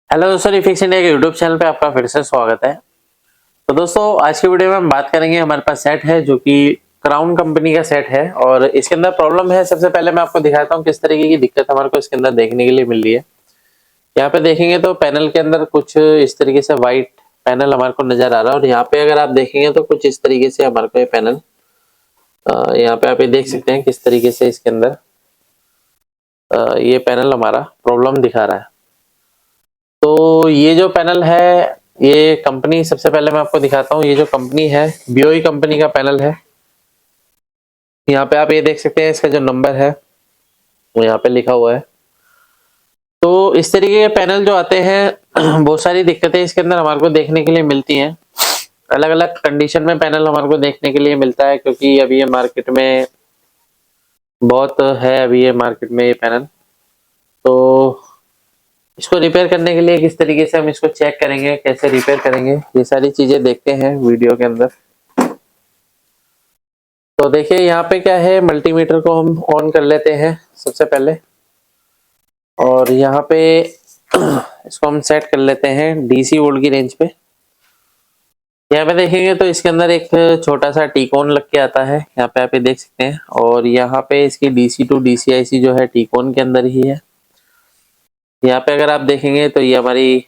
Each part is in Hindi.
हेलो दोस्तों, रिफिक्स इंडिया के यूट्यूब चैनल पे आपका फिर से स्वागत है। तो दोस्तों, आज की वीडियो में हम बात करेंगे। हमारे पास सेट है जो कि क्राउन कंपनी का सेट है और इसके अंदर प्रॉब्लम है। सबसे पहले मैं आपको दिखाता हूँ किस तरीके की दिक्कत हमारे को इसके अंदर देखने के लिए मिल रही है। यहाँ पे देखेंगे तो पैनल के अंदर कुछ इस तरीके से व्हाइट पैनल हमारे को नजर आ रहा है और यहाँ पे अगर आप देखेंगे तो कुछ इस तरीके से हमारे को ये पैनल यहाँ पे आप ये देख सकते हैं किस तरीके से इसके अंदर ये पैनल हमारा प्रॉब्लम दिखा रहा है। तो ये जो पैनल है, ये कंपनी, सबसे पहले मैं आपको दिखाता हूँ। ये जो कंपनी है BOE कंपनी का पैनल है। यहाँ पे आप ये देख सकते हैं, इसका जो नंबर है वो यहाँ पे लिखा हुआ है। तो इस तरीके के पैनल जो आते हैं बहुत सारी दिक्कतें इसके अंदर हमारे को देखने के लिए मिलती हैं। अलग अलग कंडीशन में पैनल हमारे को देखने के लिए मिलता है, क्योंकि अभी ये मार्केट में बहुत है। अभी ये मार्केट में ये पैनल, तो इसको रिपेयर करने के लिए किस तरीके से हम इसको चेक करेंगे, कैसे रिपेयर करेंगे, ये सारी चीजें देखते हैं वीडियो के अंदर। तो देखिए यहाँ पे क्या है, मल्टीमीटर को हम ऑन कर लेते हैं सबसे पहले और यहाँ पे इसको हम सेट कर लेते हैं DC वोल्ट की रेंज पे। यहाँ पे देखेंगे तो इसके अंदर एक छोटा सा टीकॉन लग के आता है, यहाँ पे आप ये देख सकते हैं। और यहाँ पे इसकी DC टू DC IC जो है टीकॉन के अंदर ही है। यहाँ पे अगर आप देखेंगे तो ये हमारी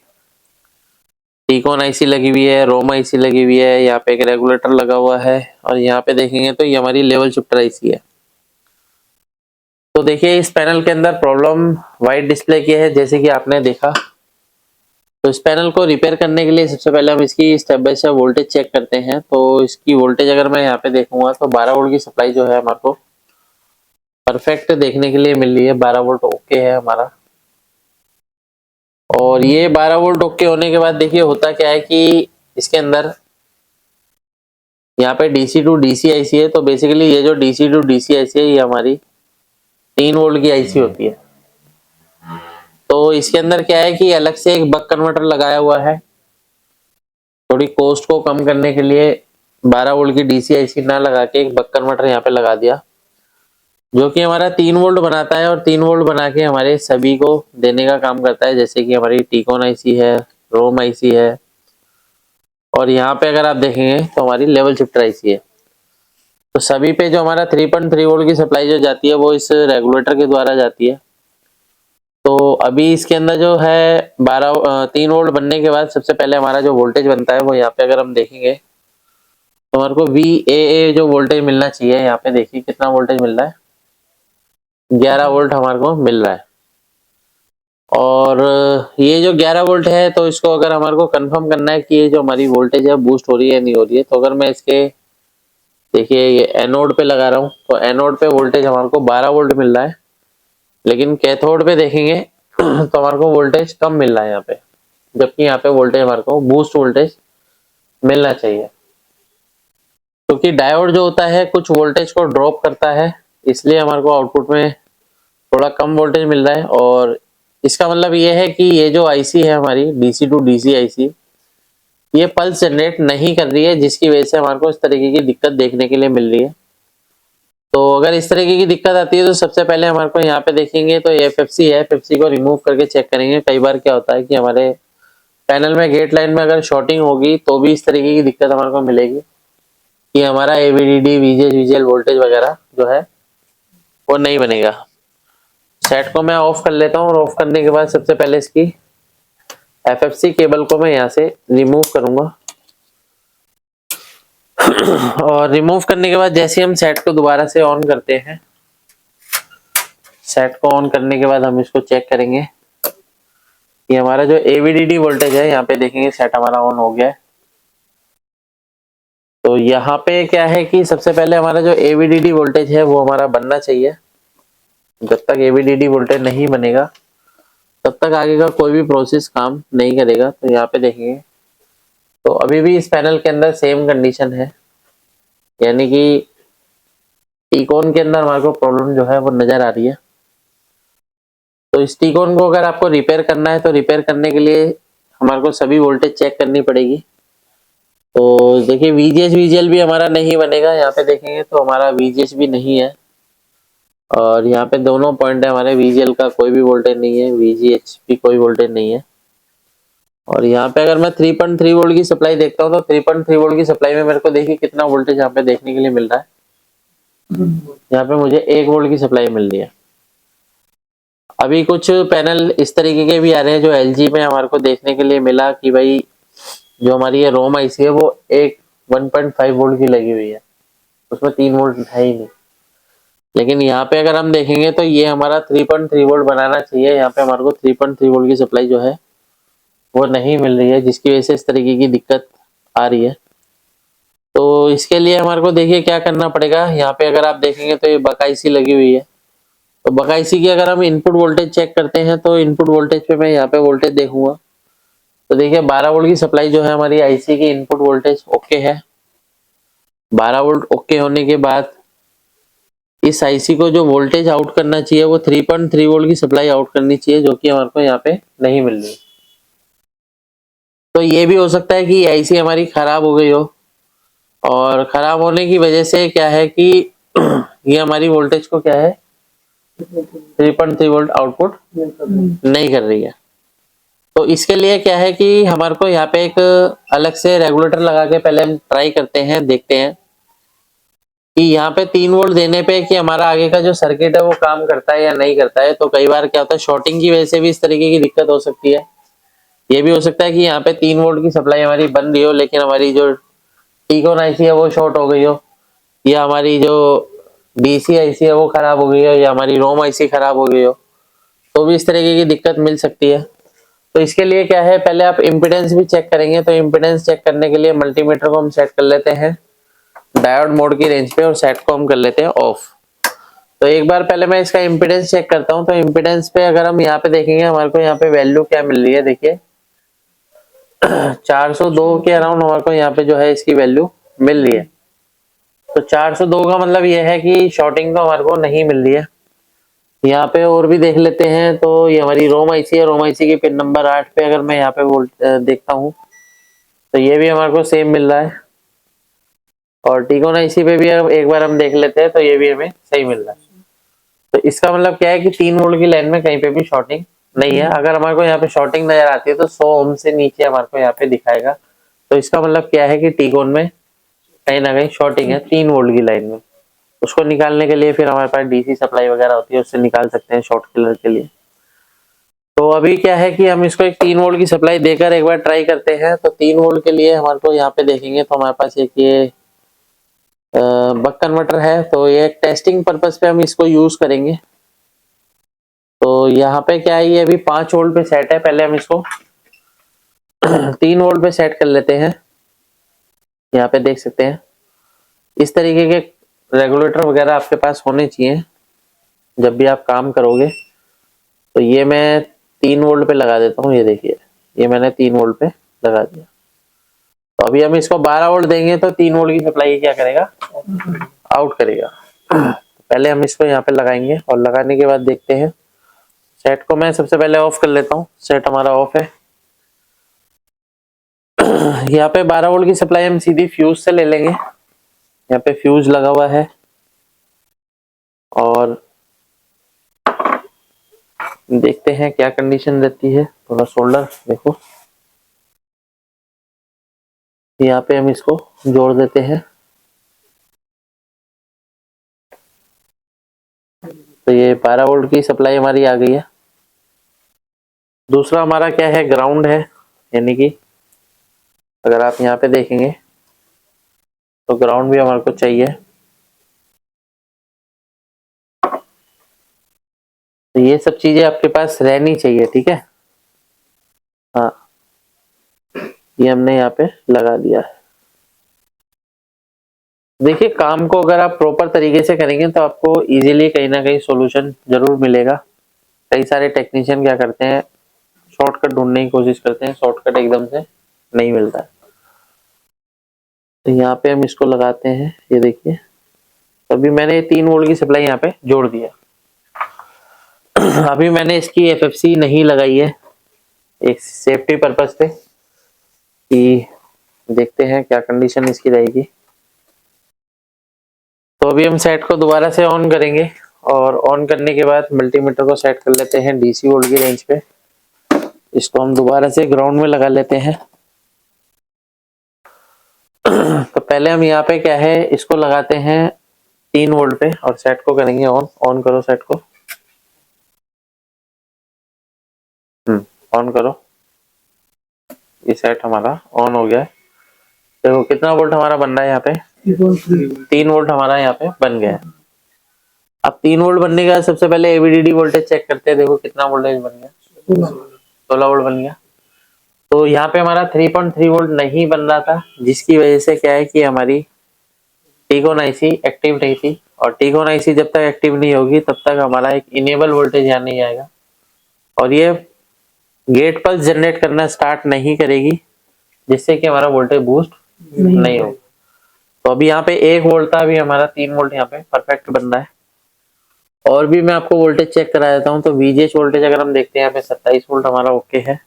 टीकॉन IC लगी हुई है, रोम IC लगी हुई है, यहाँ पे एक रेगुलेटर लगा हुआ है और यहाँ पे देखेंगे तो ये हमारी लेवल शिफ्टर IC है। तो देखिए इस पैनल के अंदर प्रॉब्लम वाइट डिस्प्ले की है, जैसे कि आपने देखा। तो इस पैनल को रिपेयर करने के लिए सबसे पहले हम इसकी step by step voltage check करते हैं। तो इसकी वोल्टेज अगर मैं यहाँ पे देखूंगा तो 12 वोल्ट की सप्लाई जो है हमारे को परफेक्ट देखने के लिए मिल रही है। 12 वोल्ट ओके है हमारा। और ये 12 वोल्ट ओके होने के बाद देखिए होता क्या है कि इसके अंदर यहाँ पे DC टू DC IC है। तो बेसिकली ये जो DC टू DC IC है, ये हमारी 3 वोल्ट की IC होती है। तो इसके अंदर क्या है कि अलग से एक बक कन्वर्टर लगाया हुआ है, थोड़ी कॉस्ट को कम करने के लिए 12 वोल्ट की DC IC ना लगा के एक बक कन्वर्टर यहाँ पे लगा दिया, जो कि हमारा 3 वोल्ट बनाता है और 3 वोल्ट बना के हमारे सभी को देने का काम करता है। जैसे कि हमारी टीकॉन IC है, रोम IC है और यहाँ पे अगर आप देखेंगे तो हमारी लेवल शिफ्टर IC है। तो सभी पे जो हमारा 3.3 वोल्ट की सप्लाई जो जाती है वो इस रेगुलेटर के द्वारा जाती है। तो अभी इसके अंदर जो है 3 वोल्ट बनने के बाद सबसे पहले हमारा जो वोल्टेज बनता है वो यहाँ पे अगर हम देखेंगे तो हमारे को VAA जो वोल्टेज मिलना चाहिए, यहाँ पे देखिए कितना वोल्टेज मिल रहा है, 11 वोल्ट हमारे को मिल रहा है। और ये जो 11 वोल्ट है, तो इसको अगर हमारे को कंफर्म करना है कि ये जो हमारी वोल्टेज है बूस्ट हो रही है नहीं हो रही है, तो अगर मैं इसके देखिए ये एनोड पे लगा रहा हूँ तो एनोड पे वोल्टेज हमारे को 12 वोल्ट मिल रहा है, लेकिन कैथोड पे देखेंगे तो हमारे को वोल्टेज कम मिल रहा है यहाँ पे, जबकि यहाँ पे वोल्टेज हमारे को बूस्ट वोल्टेज मिलना चाहिए। क्योंकि डायोड जो होता है कुछ वोल्टेज को ड्रॉप करता है, इसलिए हमारे को आउटपुट में थोड़ा कम वोल्टेज मिल रहा है। और इसका मतलब ये है कि ये जो IC है हमारी DC टू DC IC, ये पल्स जनरेट नहीं कर रही है, जिसकी वजह से हमारे को इस तरीके की दिक्कत देखने के लिए मिल रही है। तो अगर इस तरीके की दिक्कत आती है तो सबसे पहले हमारे को यहाँ पे देखेंगे तो ये FFC है, FFC को रिमूव करके चेक करेंगे। कई बार क्या होता है कि हमारे पैनल में गेट लाइन में अगर शॉर्टिंग होगी तो भी इस तरीके की दिक्कत हमारे को मिलेगी कि हमारा AVDD VGS VGL वोल्टेज वगैरह जो है वो नहीं बनेगा। सेट को मैं ऑफ कर लेता हूँ और ऑफ करने के बाद सबसे पहले इसकी FFC केबल को मैं यहाँ से रिमूव करूंगा। और रिमूव करने के बाद जैसे हम सेट को दोबारा से ऑन करते हैं, सेट को ऑन करने के बाद हम इसको चेक करेंगे कि हमारा जो AVDD वोल्टेज है, यहाँ पे देखेंगे सेट हमारा ऑन हो गया है। तो यहाँ पे क्या है कि सबसे पहले हमारा जो AVDD वोल्टेज है वो हमारा बनना चाहिए। जब तक AVDD वोल्टेज नहीं बनेगा तब तक आगे का कोई भी प्रोसेस काम नहीं करेगा। तो यहाँ पे देखेंगे तो अभी भी इस पैनल के अंदर सेम कंडीशन है, यानी कि टीकॉन के अंदर हमारे को प्रॉब्लम जो है वो नजर आ रही है। तो इस टीकॉन को अगर आपको रिपेयर करना है तो रिपेयर करने के लिए हमारे को सभी वोल्टेज चेक करनी पड़ेगी। तो देखिए VGS VGL भी हमारा नहीं बनेगा, यहाँ पे देखेंगे तो हमारा VGS भी नहीं है और यहाँ पे दोनों पॉइंट है हमारे। VGL का कोई भी वोल्टेज नहीं है, VGH भी कोई वोल्टेज नहीं है। और यहाँ पे अगर मैं 3.3 वोल्ट की सप्लाई देखता हूँ तो 3.3 वोल्ट की सप्लाई में मेरे को देखिए कितना वोल्टेज यहाँ पे देखने के लिए मिल रहा है। यहाँ पे मुझे 1 वोल्ट की सप्लाई मिल रही है। अभी कुछ पैनल इस तरीके के भी आ रहे हैं जो एलजी में हमारे को देखने के लिए मिला कि भाई जो हमारी ये रोम आईसी है वो एक 1.5 वोल्ट की लगी हुई है, उसमें 3 वोल्ट है ही नहीं। लेकिन यहाँ पे अगर हम देखेंगे तो ये हमारा 3.3 वोल्ट बनाना चाहिए। यहाँ पे हमारे को 3.3 वोल्ट की सप्लाई जो है वो नहीं मिल रही है, जिसकी वजह से इस तरीके की दिक्कत आ रही है। तो इसके लिए हमारे को देखिए क्या करना पड़ेगा। यहाँ पे अगर आप देखेंगे तो ये बकाईसी लगी हुई है, तो बकाईसी की अगर हम इनपुट वोल्टेज चेक करते हैं तो इनपुट वोल्टेज पे मैं यहाँ पे वोल्टेज देखूंगा तो देखिए 12 वोल्ट की सप्लाई जो है हमारी आईसी की इनपुट वोल्टेज ओके है। 12 वोल्ट ओके होने के बाद इस आईसी को जो वोल्टेज आउट करना चाहिए वो 3.3 वोल्ट की सप्लाई आउट करनी चाहिए, जो कि हमारे को यहाँ पे नहीं मिल रही। तो ये भी हो सकता है कि आईसी हमारी खराब हो गई हो, और खराब होने की वजह से क्या है कि ये हमारी वोल्टेज को क्या है 3.3 वोल्ट आउटपुट नहीं कर रही है। तो इसके लिए क्या है कि हमारे को यहाँ पे एक अलग से रेगुलेटर लगा के पहले हम ट्राई करते हैं, देखते हैं कि यहाँ पे 3 वोल्ट देने पे कि हमारा आगे का जो सर्किट है वो काम करता है या नहीं करता है। तो कई बार क्या होता है शॉर्टिंग की वजह से भी इस तरीके की दिक्कत हो सकती है। ये भी हो सकता है कि यहाँ पे 3 वोल्ट की सप्लाई हमारी बन रही हो लेकिन हमारी जो टीकॉन आईसी है वो शॉर्ट हो गई हो, या हमारी जो डीसी आईसी है वो खराब हो गई हो, या हमारी रोम आईसी खराब हो गई हो, तो भी इस तरीके की दिक्कत मिल सकती है। तो इसके लिए क्या है पहले आप इम्पीडेंस भी चेक करेंगे। तो इम्पीडेंस चेक करने के लिए मल्टीमीटर को हम सेट कर लेते हैं डायोड मोड की रेंज पे और सेट को हम कर लेते हैं ऑफ। तो एक बार पहले मैं इसका इम्पीडेंस चेक करता हूँ। तो इम्पीडेंस पे अगर हम यहाँ पे देखेंगे हमारे को यहाँ पे वैल्यू क्या मिल रही है, देखिए 402 के अराउंड हमारे को यहाँ पे जो है इसकी वैल्यू मिल रही है। तो 402 का मतलब ये है कि शॉर्टिंग तो हमारे को नहीं मिल रही है। यहाँ पे और भी देख लेते हैं। तो ये हमारी रोम आईसी है, रोम आईसी की पिन नंबर 8 पे अगर मैं यहाँ पे वोल्ट देखता हूँ तो ये भी हमारे को सेम मिल रहा है, और टीकॉन आईसी पे भी एक बार हम देख लेते हैं तो ये भी हमें सही मिल रहा है। तो इसका मतलब क्या है कि 3 वोल्ट की लाइन में कहीं पे भी शॉर्टिंग नहीं है। अगर हमारे को यहाँ पे शॉर्टिंग नजर आती है तो 100 ओम से नीचे हमारे को यहाँ पे दिखाएगा। तो इसका मतलब क्या है कि टीकॉन में कहीं ना कहीं शॉर्टिंग है 3 वोल्ट की लाइन में। उसको निकालने के लिए फिर हमारे पास डीसी सप्लाई वगैरह होती है, उससे निकाल सकते हैं शॉर्ट किलर के लिए। तो अभी क्या है कि हम इसको एक 3 वोल्ट की सप्लाई देकर एक बार ट्राई करते हैं। तो 3 वोल्ट के लिए हमारे को यहाँ पे देखेंगे तो हमारे पास एक ये बक कन्वर्टर है। तो ये टेस्टिंग पर्पस पे हम इसको यूज करेंगे। तो यहाँ पे क्या है ये अभी 5 वोल्ट पे सेट है, पहले हम इसको 3 वोल्ट पे सेट कर लेते हैं। यहाँ पे देख सकते हैं इस तरीके के रेगुलेटर वगैरह आपके पास होने चाहिए जब भी आप काम करोगे। तो ये मैं 3 वोल्ट पे लगा देता हूँ। ये देखिए ये मैंने 3 वोल्ट पे लगा दिया। तो अभी हम इसको 12 वोल्ट देंगे तो 3 वोल्ट की सप्लाई क्या करेगा आउट करेगा। पहले हम इसको यहाँ पे लगाएंगे और लगाने के बाद देखते हैं। सेट को मैं सबसे पहले ऑफ कर लेता हूँ। सेट हमारा ऑफ है। यहाँ पे 12 वोल्ट की सप्लाई हम सीधी फ्यूज से ले लेंगे। यहाँ पे फ्यूज लगा हुआ है और देखते हैं क्या कंडीशन रहती है। थोड़ा सोल्डर देखो, यहाँ पे हम इसको जोड़ देते हैं। तो ये 12 वोल्ट की सप्लाई हमारी आ गई है। दूसरा हमारा क्या है ग्राउंड है, यानी कि अगर आप यहाँ पे देखेंगे तो ग्राउंड भी हमारे को चाहिए। तो ये सब चीजें आपके पास रहनी चाहिए, ठीक है। हाँ ये हमने यहाँ पे लगा दिया है। देखिए काम को अगर आप प्रॉपर तरीके से करेंगे तो आपको इजीली कहीं ना कहीं सॉल्यूशन जरूर मिलेगा। कई सारे टेक्नीशियन क्या करते हैं शॉर्टकट ढूंढने की कोशिश करते हैं, शॉर्टकट एकदम से नहीं मिलता है। तो यहाँ पे हम इसको लगाते हैं। ये देखिए अभी मैंने 3 वोल्ट की सप्लाई यहाँ पे जोड़ दिया। अभी मैंने इसकी एफएफसी नहीं लगाई है एक सेफ्टी पर्पस पे, कि देखते हैं क्या कंडीशन इसकी रहेगी। तो अभी हम सेट को दोबारा से ऑन करेंगे और ऑन करने के बाद मल्टीमीटर को सेट कर लेते हैं डीसी वोल्ट की रेंज पे। इसको हम दोबारा से ग्राउंड में लगा लेते हैं। तो पहले हम यहाँ पे क्या है, इसको लगाते हैं 3 वोल्ट पे और सेट को करेंगे ऑन। ऑन करो सेट को, ऑन करो। ये सेट हमारा ऑन हो गया है। देखो कितना वोल्ट हमारा बन रहा है यहाँ पे, 3 वोल्ट हमारा यहाँ पे बन गया है। अब 3 वोल्ट बनने के बाद सबसे पहले एवीडीडी वोल्टेज चेक करते हैं। देखो कितना वोल्टेज बन गया, 16 वोल्ट बन गया। तो यहाँ पे हमारा 3.3 वोल्ट नहीं बन रहा था, जिसकी वजह से क्या है कि हमारी टीकॉन आईसी एक्टिव नहीं थी। और टीकॉन आईसी जब तक एक्टिव नहीं होगी तब तक हमारा एक इनेबल वोल्टेज यहाँ नहीं आएगा और ये गेट पल्स जनरेट करना स्टार्ट नहीं करेगी, जिससे कि हमारा वोल्टेज बूस्ट नहीं होगा। तो अभी यहाँ पे 1 वोल्ट था, अभी हमारा 3 वोल्ट यहाँ पे परफेक्ट बन रहा है। और भी मैं आपको वोल्टेज चेक करा देता हूँ। तो वीजीएच वोल्टेज अगर हम देखते हैं यहाँ पे 27 वोल्ट हमारा ओके है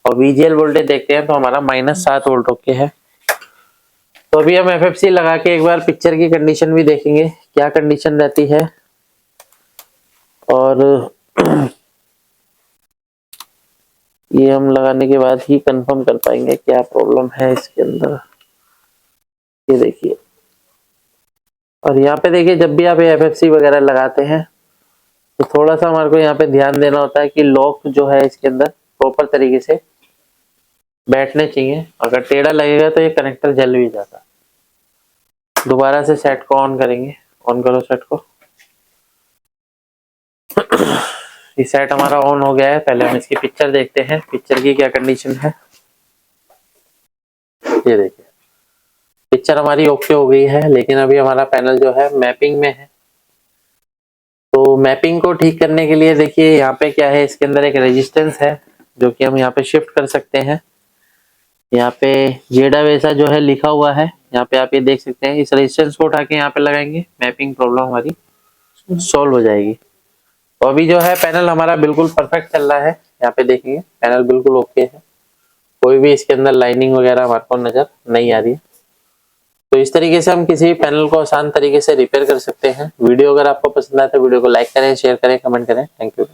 और वीजीएल वोल्टेज देखते हैं तो हमारा -7 वोल्ट ओके है। तो अभी हम एफएफसी लगा के एक बार पिक्चर की कंडीशन भी देखेंगे क्या कंडीशन रहती है और ये हम लगाने के बाद ही कंफर्म कर पाएंगे क्या प्रॉब्लम है इसके अंदर। ये देखिए, और यहाँ पे देखिए जब भी आप एफएफसी वगैरह लगाते हैं तो थोड़ा सा हमारे को यहाँ पे ध्यान देना होता है कि लॉक जो है इसके अंदर प्रॉपर तरीके से बैठने चाहिए। अगर टेढ़ा लगेगा तो ये कनेक्टर जल भी जाता है। दोबारा से सेट को ऑन करेंगे, ऑन करो सेट को। ये सेट हमारा ऑन हो गया है। पहले हम इसकी पिक्चर देखते हैं, पिक्चर की क्या कंडीशन है। ये देखिए पिक्चर हमारी ओके हो गई है, लेकिन अभी हमारा पैनल जो है मैपिंग में है। तो मैपिंग को ठीक करने के लिए देखिए यहाँ पे क्या है, इसके अंदर एक रेजिस्टेंस है जो कि हम यहाँ पे शिफ्ट कर सकते हैं। यहाँ पे जेडा वैसा जो है लिखा हुआ है, यहाँ पे आप ये देख सकते हैं। इस रेजिस्टेंस को उठा के यहाँ पे लगाएंगे, मैपिंग प्रॉब्लम हमारी सॉल्व हो जाएगी। तो अभी जो है पैनल हमारा बिल्कुल परफेक्ट चल रहा है। यहाँ पे देखेंगे पैनल बिल्कुल ओके है, कोई भी इसके अंदर लाइनिंग वगैरह हमारे को नजर नहीं आ रही है। तो इस तरीके से हम किसी भी पैनल को आसान तरीके से रिपेयर कर सकते हैं। वीडियो अगर आपको पसंद आए तो वीडियो को लाइक करें, शेयर करें, कमेंट करें। Thank you.